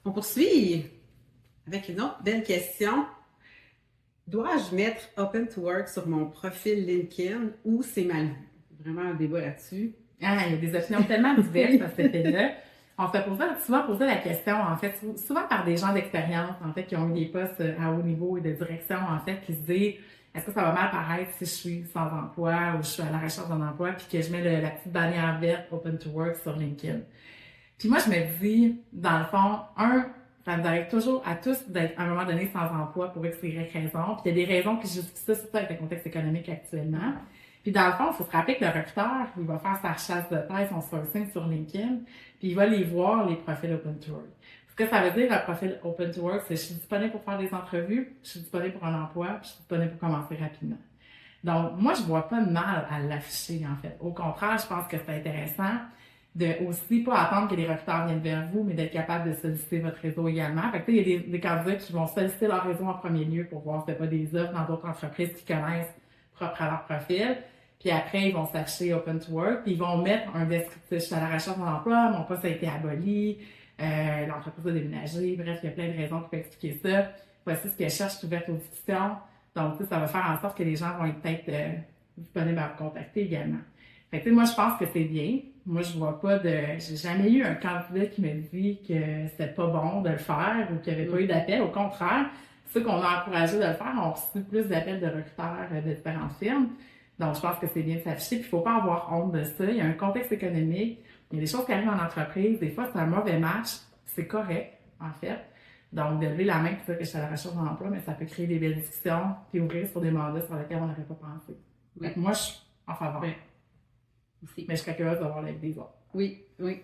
On poursuit avec une autre belle question. Dois-je mettre Open to Work sur mon profil LinkedIn ou c'est mal vu? Vraiment un débat là-dessus. Ah, il y a des opinions tellement diverses à cet effet-là. On se fait souvent poser la question, en fait, souvent par des gens d'expérience, en fait, qui ont eu des postes à haut niveau et de direction, en fait, qui se disent, est-ce que ça va mal paraître si je suis sans emploi ou je suis à la recherche d'un emploi, puis que je mets la petite bannière verte Open to Work sur LinkedIn. Puis moi, je me dis, dans le fond, ça nous arrive toujours à tous d'être à un moment donné sans emploi pour X, Y raison. Puis il y a des raisons qui justifient ça, surtout avec le contexte économique actuellement. Puis dans le fond, il faut se rappeler que le recruteur, il va faire sa chasse de tête, son sourcing sur LinkedIn, puis il va les voir, les profils Open to Work. Ce que ça veut dire, un profil Open to Work, c'est je suis disponible pour faire des entrevues, je suis disponible pour un emploi, puis je suis disponible pour commencer rapidement. Donc, moi, je vois pas de mal à l'afficher, en fait. Au contraire, je pense que c'est intéressant de aussi pas attendre que les recruteurs viennent vers vous, mais d'être capable de solliciter votre réseau également. Fait que, il y a des candidats qui vont solliciter leur réseau en premier lieu pour voir s'il n'y a pas des offres dans d'autres entreprises qu'ils connaissent propres à leur profil. Puis après, ils vont s'afficher Open to Work, puis ils vont mettre un descriptif. Je suis à la recherche d'un emploi, mon poste a été aboli, l'entreprise a déménagé, bref, il y a plein de raisons qui peuvent expliquer ça. Voici ce que je cherche, je suis ouverte aux discussions. Donc, ça va faire en sorte que les gens vont être peut-être disponibles à vous contacter également. Fait que, moi, je pense que c'est bien. Moi, je vois pas j'ai jamais eu un candidat qui me dit que c'était pas bon de le faire ou qu'il n'y avait pas eu d'appel. Au contraire, ceux qu'on a encouragé de le faire ont reçu plus d'appels de recruteurs de différentes firmes. Donc, je pense que c'est bien de s'afficher. Puis, il faut pas avoir honte de ça. Il y a un contexte économique. Il y a des choses qui arrivent en entreprise. Des fois, c'est un mauvais match. C'est correct, en fait. Donc, de lever la main pour dire que je suis à la recherche d'un emploi, mais ça peut créer des belles discussions puis ouvrir sur des mandats sur lesquels on n'aurait pas pensé. Oui. Moi, je suis en faveur. Oui. Aussi. Mais je serais curieuse d'avoir l'avis des autres. Oui, oui.